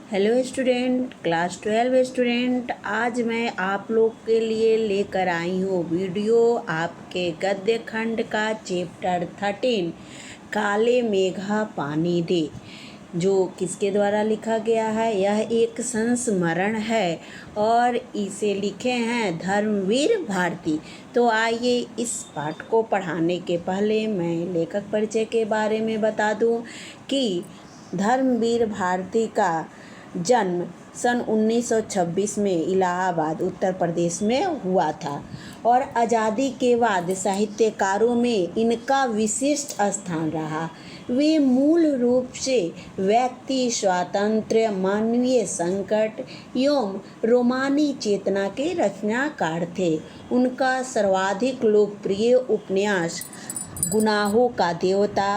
Hello student, class 12 student. आज मैं आप लोग के लिए लेकर आई हूँ वीडियो आपके गद्य खंड का चैप्टर 13 काले मेघा पानी दे, जो किसके द्वारा लिखा गया है। यह एक संस्मरण है और इसे लिखे हैं धर्मवीर भारती। तो आइए इस पाठ को पढ़ाने के पहले मैं लेखक परिचय के बारे में बता दूं कि धर्मवीर भारती का जन्म सन 1926 में इलाहाबाद उत्तर प्रदेश में हुआ था और आज़ादी के बाद साहित्यकारों में इनका विशिष्ट स्थान रहा। वे मूल रूप से व्यक्ति स्वातंत्र्य, मानवीय संकट एवं रोमानी चेतना के रचनाकार थे। उनका सर्वाधिक लोकप्रिय उपन्यास गुनाहों का देवता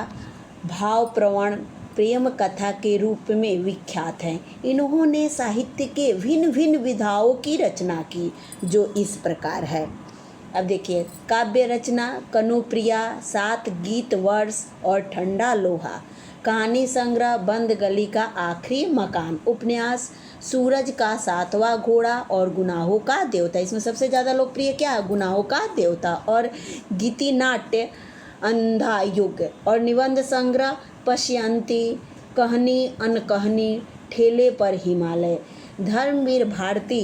भावप्रवण प्रेम कथा के रूप में विख्यात है। इन्होंने साहित्य के भिन्न भिन्न विधाओं की रचना की, जो इस प्रकार है। अब देखिए, काव्य रचना कनुप्रिया, 7 गीत वर्ष और ठंडा लोहा। कहानी संग्रह बंद गली का आखिरी मकान। उपन्यास सूरज का 7वां घोड़ा और गुनाहों का देवता। इसमें सबसे ज़्यादा लोकप्रिय क्या है? गुनाहों का देवता। और गीति नाट्य अंधा युग। और निबंध संग्रह पश्यंती, कहनी अनकहनी, ठेले पर हिमालय। धर्मवीर भारती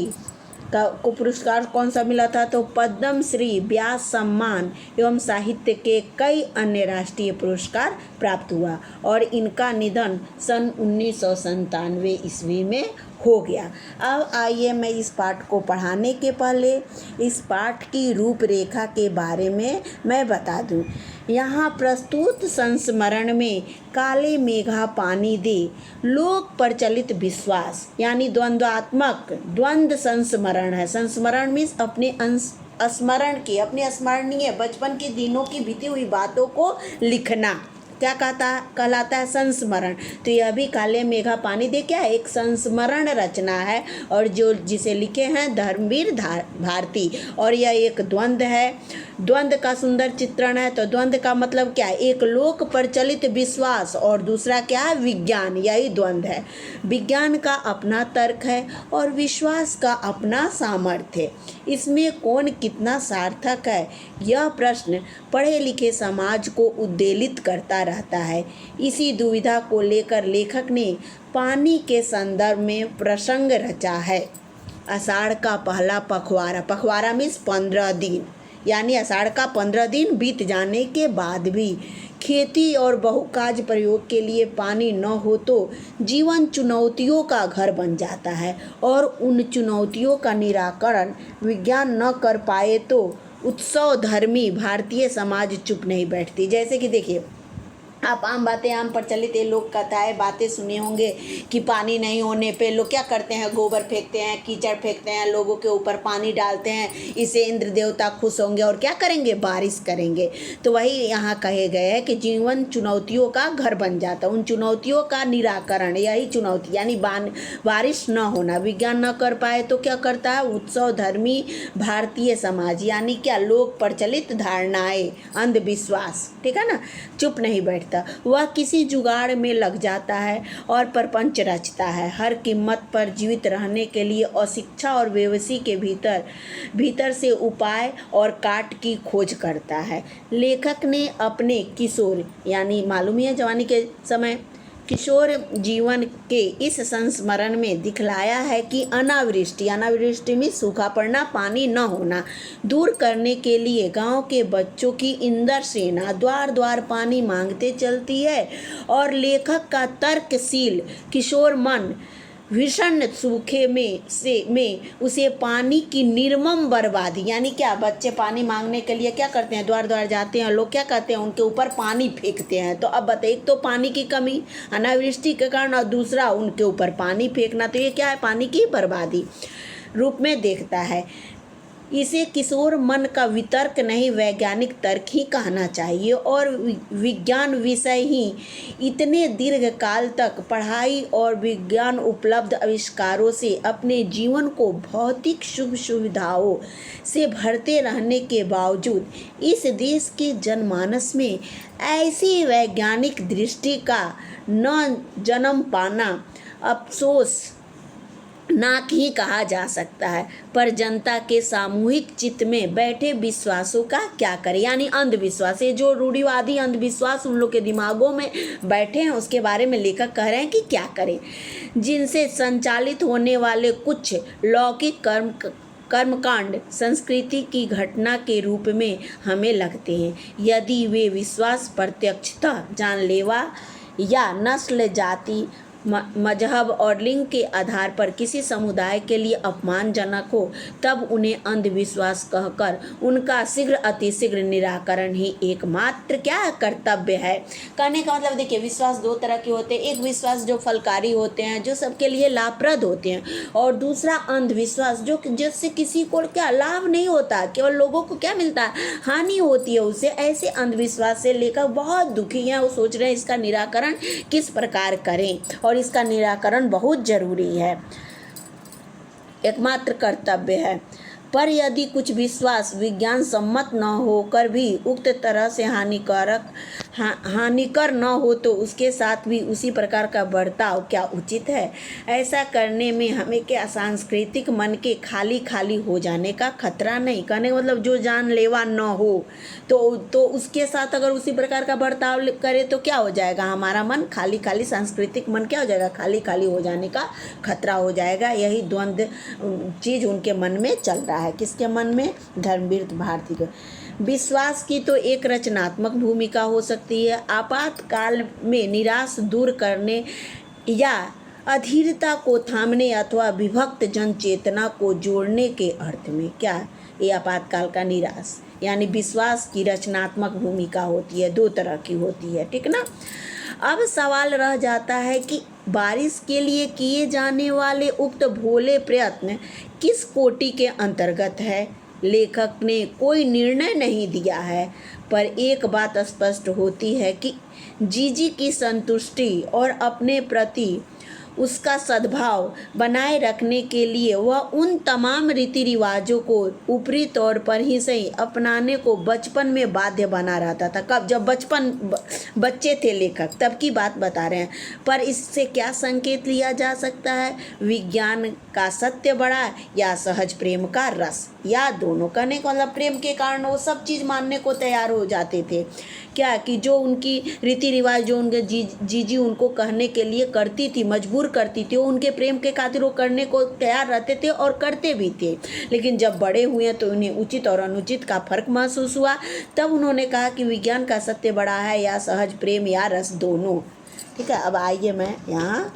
को पुरस्कार कौन सा मिला था? तो पद्म श्री, व्यास सम्मान एवं साहित्य के कई अन्य राष्ट्रीय पुरस्कार प्राप्त हुआ और इनका निधन सन 1997 ईस्वी में हो गया। अब आइए मैं इस पाठ को पढ़ाने के पहले इस पाठ की रूपरेखा के बारे में मैं बता दूं। यहाँ प्रस्तुत संस्मरण में काले मेघा पानी दे लोक प्रचलित विश्वास यानी द्वंद्वात्मक द्वंद्व संस्मरण है। संस्मरण मीन्स अपने स्मरण की, अपने स्मरणीय बचपन के दिनों की बीती हुई बातों को लिखना क्या कहलाता है? संस्मरण। तो यह भी काले मेघा पानी दे क्या है? एक संस्मरण रचना है और जो जिसे लिखे हैं धर्मवीर भारती। और यह एक द्वंद्व है। द्वंद्व का सुंदर चित्रण है। तो द्वंद्व का मतलब क्या है? एक लोक प्रचलित विश्वास और दूसरा क्या है? विज्ञान। यही द्वंद्व है। विज्ञान का अपना तर्क है और विश्वास का अपना सामर्थ्य। इसमें कौन कितना सार्थक है, यह प्रश्न पढ़े लिखे समाज को उद्वेलित करता रहता है। इसी दुविधा को लेकर लेखक ने पानी के संदर्भ में प्रसंग रचा है। आषाढ़ का पहला पखवाड़ा, पखवाड़ा मीन्स 15 दिन, यानी आषाढ़ का 15 दिन बीत जाने के बाद भी खेती और बहुकाज प्रयोग के लिए पानी न हो तो जीवन चुनौतियों का घर बन जाता है और उन चुनौतियों का निराकरण विज्ञान न कर पाए तो उत्सव धर्मी भारतीय समाज चुप नहीं बैठती। जैसे कि देखिए, आप आम बातें, आम प्रचलित ये लोग कथाएं बातें सुने होंगे कि पानी नहीं होने पे लोग क्या करते हैं? गोबर फेंकते हैं, कीचड़ फेंकते हैं, लोगों के ऊपर पानी डालते हैं। इससे इंद्र देवता खुश होंगे और क्या करेंगे? बारिश करेंगे। तो वही यहाँ कहे गए हैं कि जीवन चुनौतियों का घर बन जाता है। उन चुनौतियों का निराकरण, यही चुनौती यानी बारिश न होना, विज्ञान न कर पाए तो क्या करता है? उत्सव धर्मी भारतीय समाज यानी क्या? लोक प्रचलित धारणाएं, अंधविश्वास, ठीक है ना, चुप नहीं बैठता। वह किसी जुगाड़ में लग जाता है और प्रपंच रचता है। हर कीमत पर जीवित रहने के लिए अशिक्षा और बेबसी के भीतर से उपाय और काट की खोज करता है। लेखक ने अपने किशोर यानी मालूम है जवानी के समय किशोर जीवन के इस संस्मरण में दिखलाया है कि अनावृष्टि में सूखा पड़ना, पानी न होना दूर करने के लिए गांव के बच्चों की इंदर सेना द्वार द्वार पानी मांगते चलती है और लेखक का तर्कशील किशोर मन भीषण सूखे में उसे पानी की निर्मम बर्बादी यानी क्या? बच्चे पानी मांगने के लिए क्या करते हैं? द्वार द्वार जाते हैं, लोग क्या करते हैं? उनके ऊपर पानी फेंकते हैं। तो अब बताइए, एक तो पानी की कमी अनावृष्टि के कारण और दूसरा उनके ऊपर पानी फेंकना। तो ये क्या है? पानी की बर्बादी रूप में देखता है। इसे किशोर मन का वितर्क नहीं, वैज्ञानिक तर्क ही कहना चाहिए और विज्ञान विषय ही इतने दीर्घ काल तक पढ़ाई और विज्ञान उपलब्ध आविष्कारों से अपने जीवन को भौतिक सुख सुविधाओं से भरते रहने के बावजूद इस देश के जनमानस में ऐसी वैज्ञानिक दृष्टि का न जन्म पाना अफसोस नाक ही कहा जा सकता है। पर जनता के सामूहिक चित्त में बैठे विश्वासों का क्या करें, यानी अंधविश्वास, ये जो रूढ़िवादी अंधविश्वास उन लोग के दिमागों में बैठे हैं उसके बारे में लेखक कह रहे हैं कि क्या करें। जिनसे संचालित होने वाले कुछ लौकिक कर्मकांड संस्कृति की घटना के रूप में हमें लगते हैं, यदि वे विश्वास प्रत्यक्षतः जानलेवा या नस्ल, जाति, मजहब और लिंग के आधार पर किसी समुदाय के लिए अपमानजनक हो, तब उन्हें अंधविश्वास कहकर उनका शीघ्र अतिशीघ्र निराकरण ही एकमात्र क्या कर्तव्य है। कहने का मतलब देखिए, विश्वास दो तरह के होते हैं। एक विश्वास जो फलकारी होते हैं, जो सबके लिए लाभप्रद होते हैं, और दूसरा अंधविश्वास जो जिससे किसी को क्या लाभ नहीं होता, केवल लोगों को क्या मिलता है, हानि होती है उससे। ऐसे अंधविश्वास से लेकर बहुत दुखी हैं, वो सोच रहे हैं इसका निराकरण किस प्रकार करें, और इसका निराकरण बहुत जरूरी है, एकमात्र कर्तव्य है। पर यदि कुछ विश्वास विज्ञान सम्मत न होकर भी उक्त तरह से हानिकर न हो, तो उसके साथ भी उसी प्रकार का बर्ताव क्या उचित है। ऐसा करने में हमें क्या सांस्कृतिक मन के खाली खाली हो जाने का खतरा नहीं। कहने का मतलब जो जानलेवा न हो तो उसके साथ अगर उसी प्रकार का बर्ताव करे तो क्या हो जाएगा, हमारा मन खाली खाली, सांस्कृतिक मन क्या हो जाएगा, खाली खाली हो जाने का खतरा हो जाएगा। यही द्वंद्व चीज़ उनके मन में चल रहा है। किसके मन में, धर्मवीर भारती के। विश्वास की तो एक रचनात्मक भूमिका हो सकती है, आपातकाल में निराश दूर करने या अधीरता को थामने अथवा विभक्त जन चेतना को जोड़ने के अर्थ में। क्या ये आपातकाल का निराश, यानी विश्वास की रचनात्मक भूमिका होती है, दो तरह की होती है, ठीक ना। अब सवाल रह जाता है कि बारिश के लिए किए जाने वाले उक्त भोले प्रयत्न किस कोटि के अंतर्गत है। लेखक ने कोई निर्णय नहीं दिया है, पर एक बात स्पष्ट होती है कि जीजी की संतुष्टि और अपने प्रति उसका सद्भाव बनाए रखने के लिए वह उन तमाम रीति रिवाजों को ऊपरी तौर पर ही सही अपनाने को बचपन में बाध्य बना रहता था। कब, जब बच्चे थे लेखक, तब की बात बता रहे हैं। पर इससे क्या संकेत लिया जा सकता है, विज्ञान का सत्य बड़ा या सहज प्रेम का रस, या दोनों। कहने का मतलब प्रेम के कारण वो सब चीज़ मानने को तैयार हो जाते थे। क्या कि जो उनकी रीति रिवाज, जो उनके जीजी उनको कहने के लिए करती थी, मजबूर करती थी, वो उनके प्रेम के खातिर वो करने को तैयार रहते थे और करते भी थे। लेकिन जब बड़े हुए तो उन्हें उचित और अनुचित का फर्क महसूस हुआ, तब उन्होंने कहा कि विज्ञान का सत्य बड़ा है या सहज प्रेम या रस, दोनों। ठीक है, अब आइए मैं यहाँ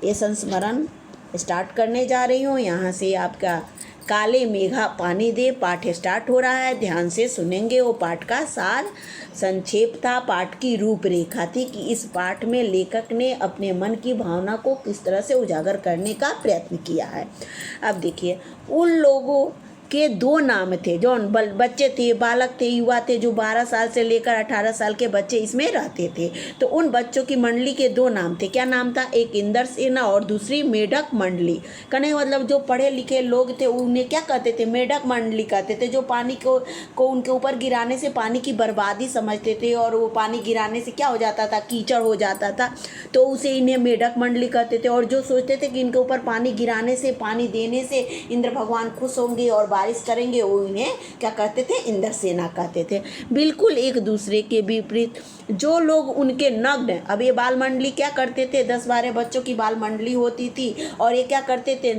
ये संस्मरण स्टार्ट करने जा रही हूँ। यहाँ से आपका काले मेघा पानी दे पाठ स्टार्ट हो रहा है, ध्यान से सुनेंगे। वो पाठ का सार संक्षेप था, पाठ की रूपरेखा थी कि इस पाठ में लेखक ने अपने मन की भावना को किस तरह से उजागर करने का प्रयत्न किया है। अब देखिए, उन लोगों के दो नाम थे, जो बच्चे थे, बालक थे, युवा थे, जो 12 साल से लेकर 18 साल के बच्चे इसमें रहते थे। तो उन बच्चों की मंडली के दो नाम थे। क्या नाम था, एक इंदर सेना और दूसरी मेढक मंडली। कहने का मतलब जो पढ़े लिखे लोग थे उन्हें क्या कहते थे, मेढक मंडली कहते थे। जो पानी को उनके ऊपर गिराने से पानी की बर्बादी समझते थे, और वो पानी गिराने से क्या हो जाता था, कीचड़ हो जाता था, तो उसे इन्हें मेढक मंडली कहते थे। और जो सोचते थे कि इनके ऊपर पानी गिराने से, पानी देने से इंद्र भगवान खुश होंगे और बारिश करेंगे, वो इन्हें क्या कहते थे, इंद्र सेना कहते थे। बिल्कुल एक दूसरे के विपरीत जो लोग उनके नग्न, अब ये बाल मंडली क्या करते थे, 10-12 बच्चों की बाल मंडली होती थी, और ये क्या करते थे,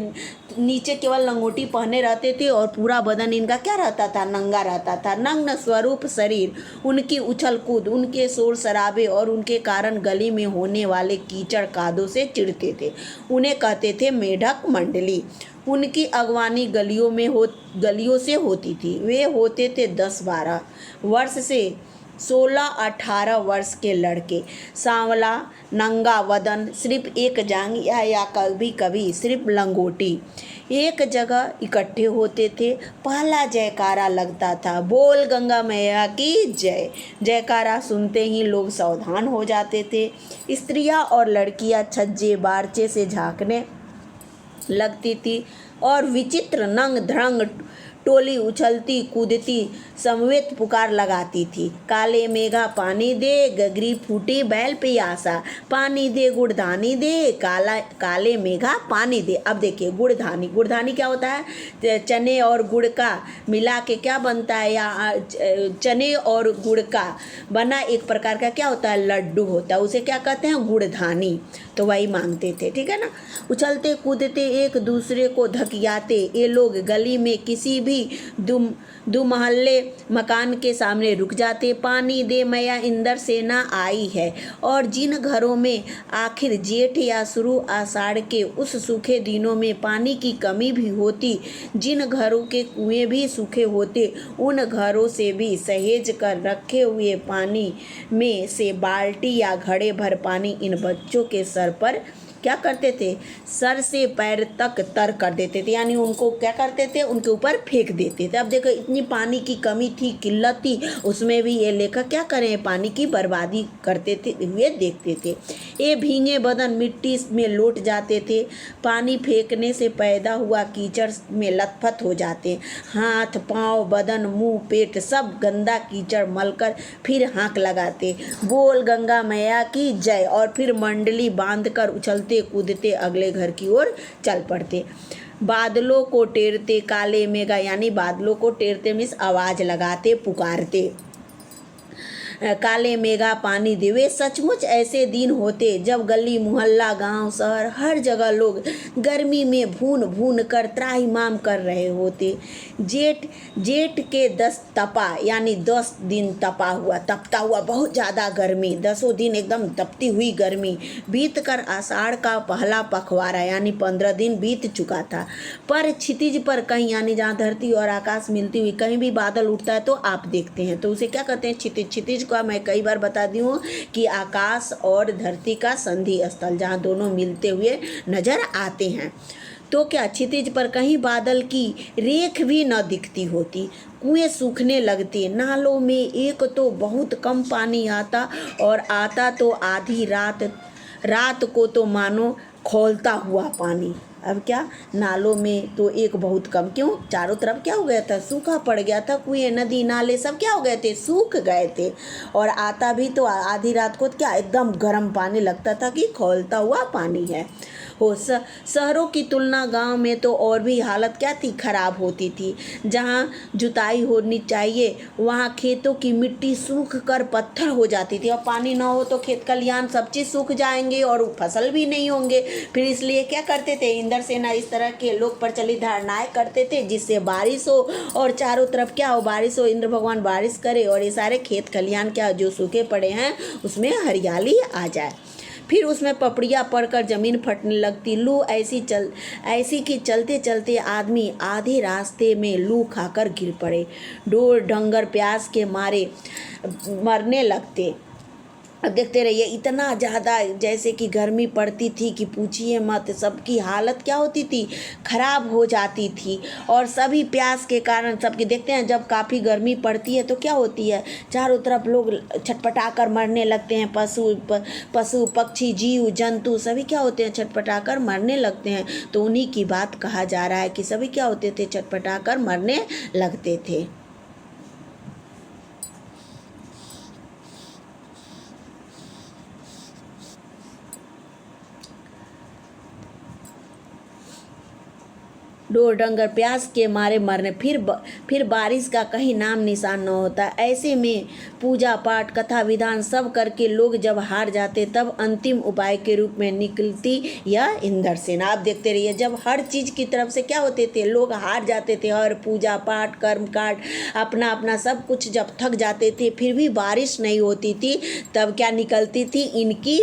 नीचे केवल लंगोटी पहने रहते थे और पूरा बदन इनका क्या रहता था, नंगा रहता था। नग्न स्वरूप शरीर, उनकी उछल कूद, उनके शोर शराबे और उनके कारण गली में होने वाले कीचड़ कादों से चिढ़ते थे, उन्हें कहते थे मेढक मंडली। उनकी अगवानी गलियों से होती थी। वे होते थे 10-12 वर्ष से 16-18 वर्ष के लड़के, सांवला, नंगा वदन, सिर्फ एक जांघिया या कभी कभी सिर्फ लंगोटी, एक जगह इकट्ठे होते थे। पहला जयकारा लगता था, बोल गंगा मैया की जय। जयकारा सुनते ही लोग सावधान हो जाते थे। स्त्रियां और लड़कियां छज्जे बारचे से झांकने लगती थी और विचित्र नंग धड़ंग टोली उछलती कूदती समवेत पुकार लगाती थी। काले मेघा पानी दे, गगरी फूटी बैल पे आशा, पानी दे गुड़धानी दे, काले मेघा पानी दे। अब देखिए गुड़धानी, गुड़धानी क्या होता है? चने और गुड़ का मिला के क्या बनता है, या चने और गुड़ का बना एक प्रकार का क्या होता है, लड्डू होता है, उसे क्या कहते हैं, गुड़धानी। तो वही मांगते थे, ठीक है ना। उछलते कूदते एक दूसरे को धकियाते ये लोग गली में किसी भी दो महल्ले मकान के सामने रुक जाते। पानी दे मैया इंदर सेना आई है। और जिन घरों में आखिर जेठ या शुरू आषाढ़ के उस सूखे दिनों में पानी की कमी भी होती, जिन घरों के कुएं भी सूखे होते, उन घरों से भी सहेज कर रखे हुए पानी में से बाल्टी या घड़े भर पानी इन बच्चों के सर पर क्या करते थे, सर से पैर तक तर कर देते थे, यानी उनको क्या करते थे, उनके ऊपर फेंक देते थे। अब देखो इतनी पानी की कमी थी, किल्लत थी, उसमें भी ये लेखक क्या करें, पानी की बर्बादी करते थे हुए देखते थे। ये भीगे बदन मिट्टी में लौट जाते थे, पानी फेंकने से पैदा हुआ कीचड़ में लथपथ हो जाते, हाथ पाँव बदन मुंह पेट सब गंदा कीचड़ मलकर फिर हाँक लगाते, बोल गंगा मैया की जय, और फिर मंडली बांधकर उछलते कूदते अगले घर की ओर चल पड़ते। बादलों को टेरते काले मेघा, यानी बादलों को टेरते मीन्स आवाज लगाते पुकारते, काले मेघा पानी देवे। सचमुच ऐसे दिन होते जब गली मोहल्ला गांव शहर हर जगह लोग गर्मी में भून भून कर त्राहिमाम कर रहे होते। जेठ के 10 तपा, यानी 10 दिन तपता हुआ बहुत ज़्यादा गर्मी, 10 दिन एकदम तपती हुई गर्मी बीत कर आषाढ़ का पहला पखवाड़ा यानी 15 दिन बीत चुका था। पर क्षितिज पर कहीं, यानी जहाँ धरती और आकाश मिलती हुई कहीं भी बादल उठता है तो आप देखते हैं, तो उसे क्या कहते हैं, क्षितिज। क्षितिज का मैं कई बार बता दी हूँ कि आकाश और धरती का संधि स्थल, जहाँ दोनों मिलते हुए नजर आते हैं। तो क्या क्षितिज पर कहीं बादल की रेख भी न दिखती होती, कुएं सूखने लगते, नालों में एक तो बहुत कम पानी आता और आता तो आधी रात को तो मानो खौलता हुआ पानी। अब क्या, नालों में तो एक बहुत कम, क्यों, चारों तरफ क्या हो गया था, सूखा पड़ गया था, कुएं नदी नाले सब क्या हो गए थे, सूख गए थे, और आता भी तो आधी रात को क्या एकदम गर्म पानी लगता था कि खौलता हुआ पानी है। शहरों की तुलना गांव में तो और भी हालत क्या थी, खराब होती थी। जहां जुताई होनी चाहिए वहां खेतों की मिट्टी सूख कर पत्थर हो जाती थी, और पानी ना हो तो खेत खलिहान सब चीज़ सूख जाएंगे और फसल भी नहीं होंगे। फिर इसलिए क्या करते थे, इंदर सेना इस तरह के लोक प्रचलित धारणाएं करते थे जिससे बारिश हो और चारों तरफ क्या हो, बारिश हो, इंद्र भगवान बारिश करे और ये सारे खेत खलिहान क्या जो सूखे पड़े हैं उसमें हरियाली आ जाए। फिर उसमें पपड़ियाँ पड़कर ज़मीन फटने लगती। लू ऐसी कि चलते चलते आदमी आधे रास्ते में लू खाकर गिर पड़े, ढोर डंगर प्यास के मारे मरने लगते। अब देखते रहिए, इतना ज़्यादा जैसे कि गर्मी पड़ती थी कि पूछिए मत, सबकी हालत क्या होती थी, खराब हो जाती थी। और सभी प्यास के कारण सबके, देखते हैं जब काफ़ी गर्मी पड़ती है तो क्या होती है, चारों तरफ लोग छटपटा कर मरने लगते हैं, पशु पक्षी जीव जंतु सभी क्या होते हैं, छटपटा कर मरने लगते हैं। तो उन्हीं की बात कहा जा रहा है कि सभी क्या होते थे, छटपटा कर मरने लगते थे। ढोर डंगर प्यास के मारे मरने, फिर बारिश का कहीं नाम निशान न होता। ऐसे में पूजा पाठ कथा विधान सब करके लोग जब हार जाते तब अंतिम उपाय के रूप में निकलती यह इंदर सेना। आप देखते रहिए, जब हर चीज़ की तरफ से क्या होते थे, लोग हार जाते थे, हर पूजा पाठ कर्म कांड अपना अपना सब कुछ जब थक जाते थे, फिर भी बारिश नहीं होती थी, तब क्या निकलती थी, इनकी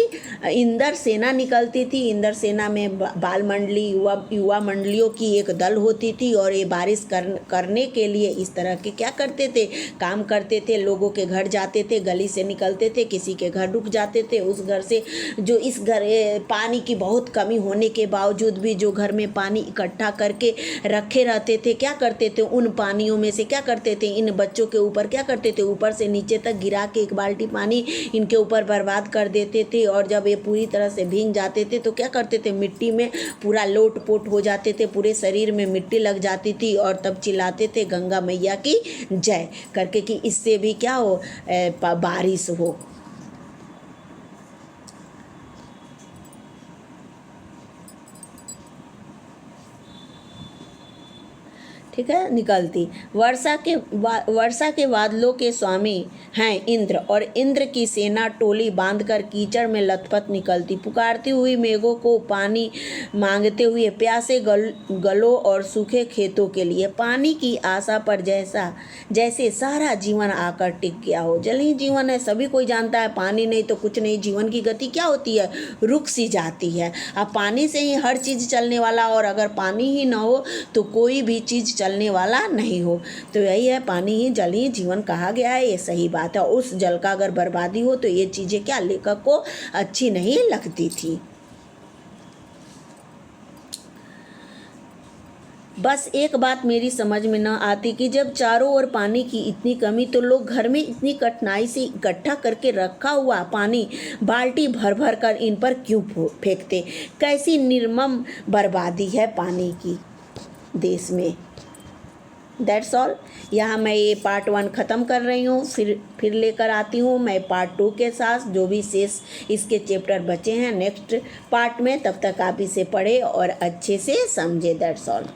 इंदर सेना निकलती थी। इंदर सेना में बाल मंडली युवा मंडलियों की एक दल होती थी और ये बारिश करने के लिए इस तरह के क्या करते थे, काम करते थे। लोगों के घर जाते थे, गली से निकलते थे, किसी के घर रुक जाते थे, उस घर से जो इस घर पानी की बहुत कमी होने के बावजूद भी जो घर में पानी इकट्ठा करके रखे रहते थे, क्या करते थे, उन पानियों में से क्या करते थे, इन बच्चों के ऊपर क्या करते थे, ऊपर से नीचे तक गिरा के एक बाल्टी पानी इनके ऊपर बर्बाद कर देते थे। और जब ये पूरी तरह से भीग जाते थे तो क्या करते थे, मिट्टी में पूरा लोट पोट हो जाते थे, पूरे शरीर सिर में मिट्टी लग जाती थी और तब चिल्लाते थे गंगा मैया की जय करके कि इससे भी क्या हो, बारिश हो। ठीक है, निकलती। वर्षा के बादलों के स्वामी हैं इंद्र, और इंद्र की सेना टोली बांधकर कीचड़ में लथपथ निकलती, पुकारती हुई मेघों को पानी मांगते हुए प्यासे गलों और सूखे खेतों के लिए। पानी की आशा पर जैसे सारा जीवन आकर टिक गया हो। जल ही जीवन है, सभी कोई जानता है। पानी नहीं तो कुछ नहीं। जीवन की गति क्या होती है, रुक सी जाती है। अब पानी से ही हर चीज़ चलने वाला, और अगर पानी ही ना हो तो कोई भी चीज़ चलने वाला नहीं हो। तो यही है, पानी ही जल ही जीवन कहा गया है, ये सही बात है। उस जल का अगर बर्बादी हो तो ये चीज़ें क्या लेखक को अच्छी नहीं लगती थी। बस एक बात मेरी समझ में न आती कि जब चारों ओर पानी की इतनी कमी तो लोग घर में इतनी कठिनाई से इकट्ठा करके रखा हुआ पानी बाल्टी भर भर कर इन पर क्यों फेंकते। कैसी निर्मम बर्बादी है पानी की देश में। That's all. यहाँ मैं ये पार्ट 1 ख़त्म कर रही हूँ, फिर लेकर आती हूँ मैं पार्ट 2 के साथ, जो भी शेष इसके चैप्टर बचे हैं नेक्स्ट पार्ट में। तब तक आप इसे पढ़ें और अच्छे से समझें। That's all.